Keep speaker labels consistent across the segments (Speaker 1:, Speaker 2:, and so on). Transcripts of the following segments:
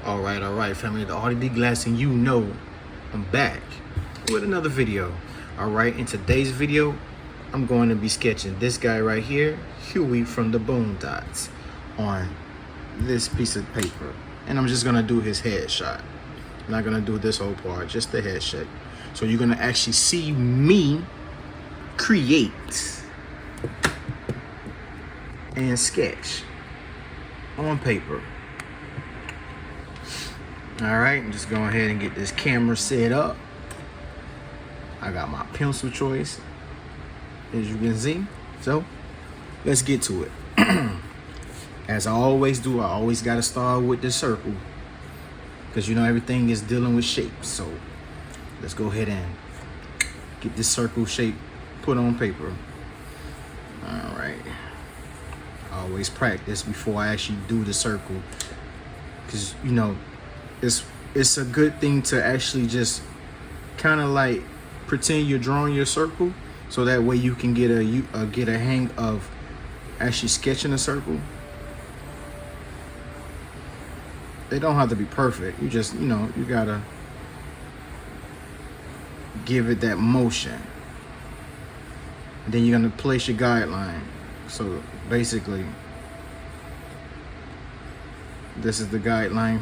Speaker 1: All right, family. The RDD Glass, and you know I'm back with another video. All right, in today's video, I'm going to be sketching this guy right here, Huey from the Boondocks, on this piece of paper. And I'm just gonna do his headshot. I'm not gonna do this whole part, just the head shape. So you're gonna actually see me create and sketch on paper. All right, I'm just going ahead and get this camera set up. I got my pencil choice, as you can see. So let's get to it. As I always do, I always got to start with the circle, because you know everything is dealing with shapes. So let's go ahead and get this circle shape put on paper. All right, I always practice before I actually do the circle, because you know it's a good thing to actually just kind of like pretend you're drawing your circle, so that way you can get a hang of actually sketching a circle. They don't have to be perfect. You just, you know, you gotta give it that motion. And then you're gonna place your guideline. So basically, this is the guideline,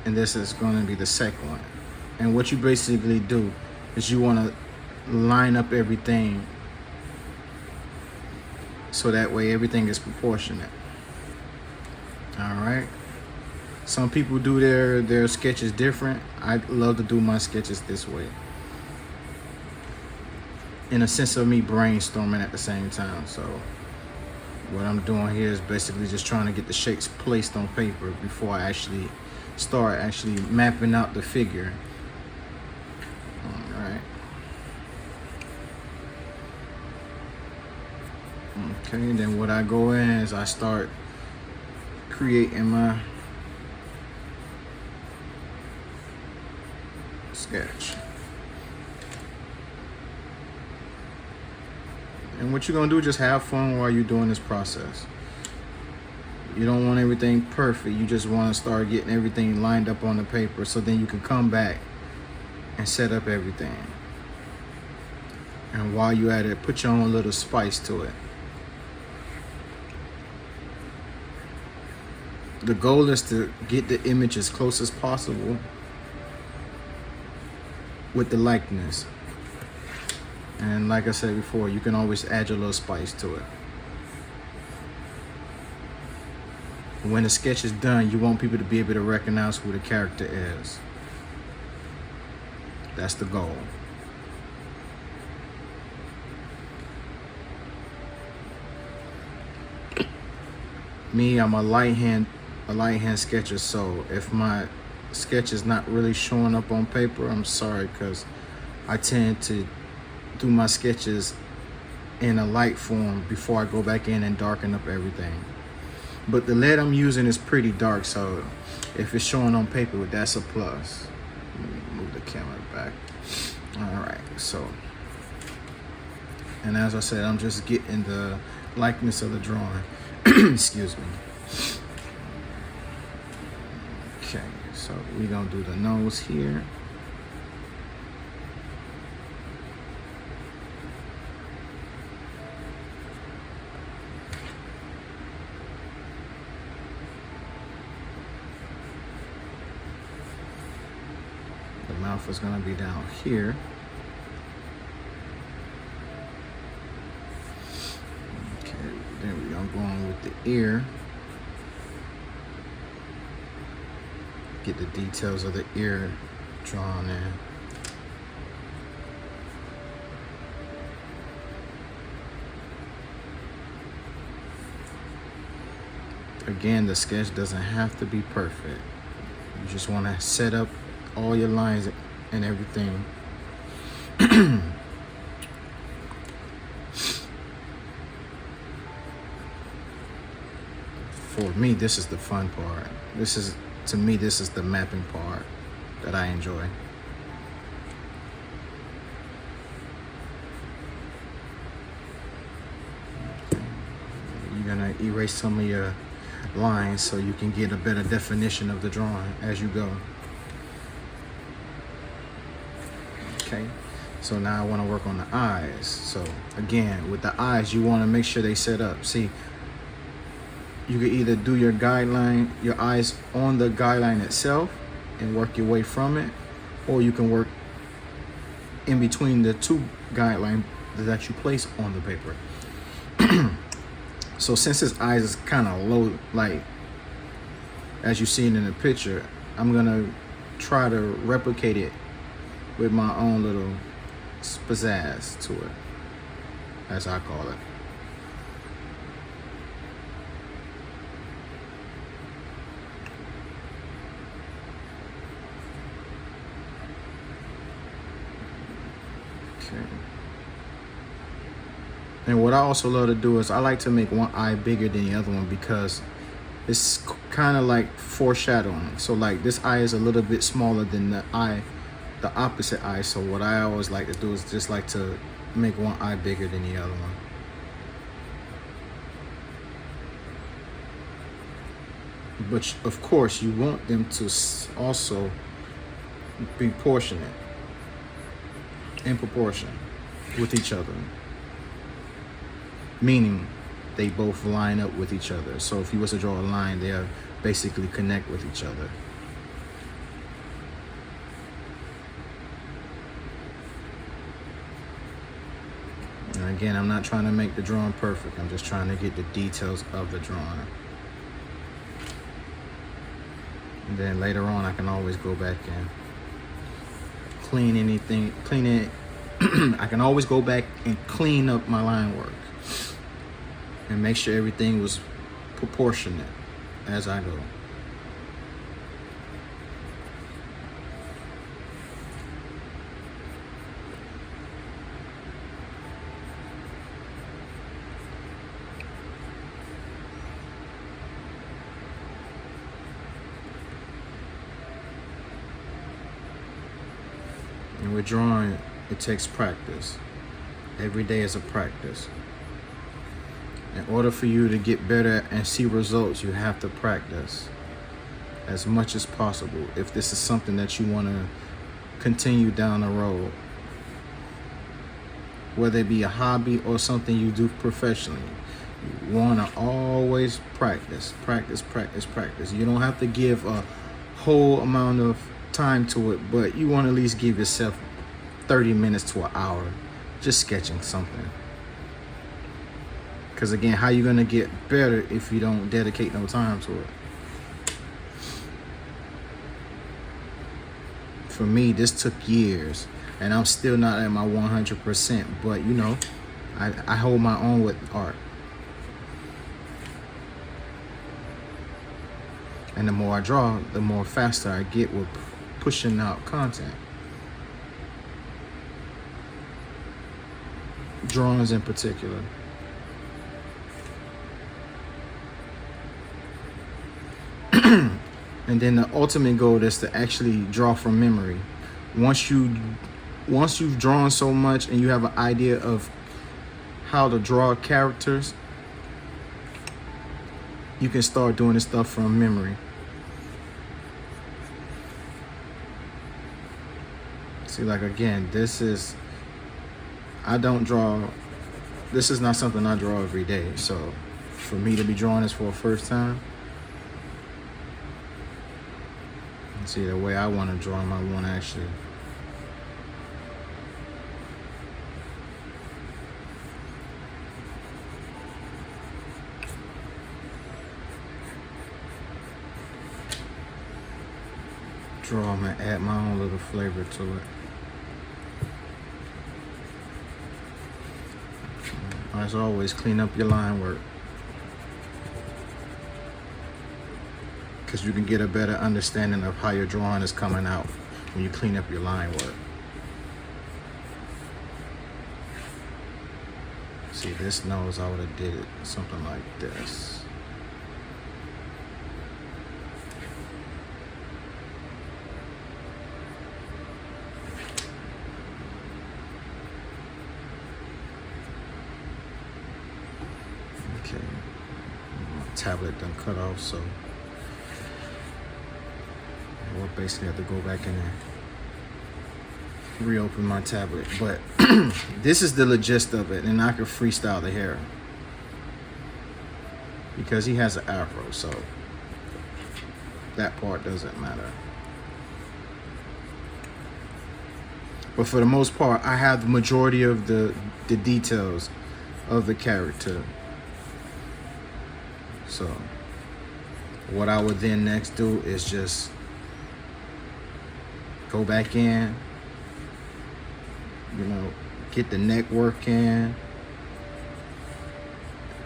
Speaker 1: and this is going to be the second one. And what you basically do is you want to line up everything so that way everything is proportionate. All right. Some people do their sketches different. I love to do my sketches this way, in a sense of me brainstorming at the same time. So what I'm doing here is basically just trying to get the shapes placed on paper before I actually start mapping out the figure. All right. Okay, then what I go in is I start creating my sketch. And what you're gonna do is just have fun while you're doing this process. You don't want everything perfect. You just want to start getting everything lined up on the paper, so then you can come back and set up everything. And while you're at it, put your own little spice to it. The goal is to get the image as close as possible with the likeness. And like I said before, you can always add your little spice to it. When the sketch is done, you want people to be able to recognize who the character is. That's the goal. Me, I'm a light hand sketcher, so if my sketch is not really showing up on paper, I'm sorry, because I tend to do my sketches in a light form before I go back in and darken up everything. But the lead I'm using is pretty dark, so if it's showing on paper, that's a plus. Let me move the camera back. All right, so, and as I said, I'm just getting the likeness of the drawing. Excuse me. Okay, so we're gonna do the nose here. The mouth is gonna be down here. Okay, then we're gonna go on with the ear. Get the details of the ear drawn in. Again, the sketch doesn't have to be perfect. You just want to set up all your lines and everything. For me, this is the fun part. To me, this is the mapping part that I enjoy. You're gonna erase some of your lines so you can get a better definition of the drawing as you go. Okay, so now I want to work on the eyes. So again, with the eyes, you want to make sure they set up. See, you can either do your guideline, your eyes on the guideline itself and work your way from it, or you can work in between the two guidelines that you place on the paper. So since his eyes is kind of low, like as you see it in the picture, I'm gonna try to replicate it with my own little pizzazz to it, as I call it. Okay. And what I also love to do is I like to make one eye bigger than the other one because it's kind of like foreshadowing. So like this eye is a little bit smaller than the opposite eye. So what I always like to do is just like to make one eye bigger than the other one. But of course you want them to also be proportionate, in proportion with each other. Meaning they both line up with each other. So if you was to draw a line, they'll basically connect with each other. And again, I'm not trying to make the drawing perfect. I'm just trying to get the details of the drawing. And then later on, I can always go back and clean it. I can always go back and clean up my line work and make sure everything was proportionate as I go. And with drawing, it takes practice. Every day is a practice. In order for you to get better and see results, you have to practice as much as possible. If this is something that you want to continue down the road, whether it be a hobby or something you do professionally, you want to always practice, practice, practice, practice. You don't have to give a whole amount of time to it, but you want to at least give yourself 30 minutes to an hour just sketching something. Because again, how you gonna get better if you don't dedicate no time to it? For me, this took years, and I'm still not at my 100%. But you know, I hold my own with art. And the more I draw, the more faster I get with pushing out content. Drawings in particular. And then the ultimate goal is to actually draw from memory. Once you've drawn so much and you have an idea of how to draw characters, you can start doing this stuff from memory. See, like again, this is not something I draw every day. So for me to be drawing this for the first time, see, the way I want to draw them, I want to actually draw them and add my own little flavor to it. As always, clean up your line work, because you can get a better understanding of how your drawing is coming out when you clean up your line work. See, this nose, I would have did it something like this. Okay. tablet done cut off, so we'll basically have to go back in and reopen my tablet. But this is the gist of it, and I could freestyle the hair because he has an afro, so that part doesn't matter. But for the most part, I have the majority of the details of the character. So what I would then next do is just go back in, you know, get the neck work in.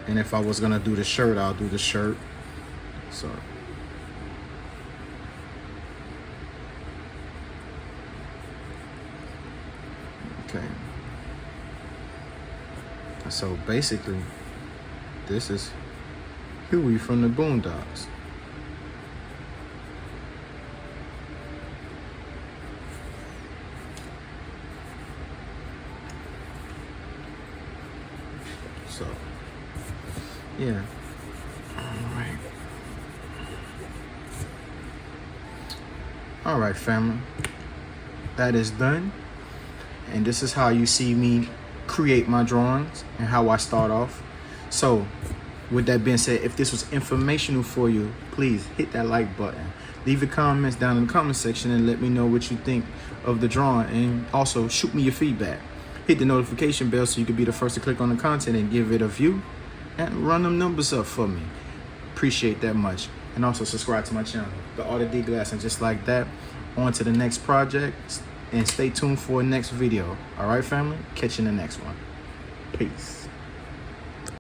Speaker 1: And if I was gonna do the shirt, I'll do the shirt. So okay. So basically, this is Huey from the Boondocks. So, yeah. All right, family. That is done. And this is how you see me create my drawings and how I start off. So, with that being said, if this was informational for you, please hit that like button. Leave your comments down in the comment section and let me know what you think of the drawing. And also, shoot me your feedback. Hit the notification bell so you can be the first to click on the content and give it a view. And run them numbers up for me. Appreciate that much. And also subscribe to my channel, The Art of D-Glass. And just like that, on to the next project. And stay tuned for the next video. All right, family? Catch you in the next one. Peace.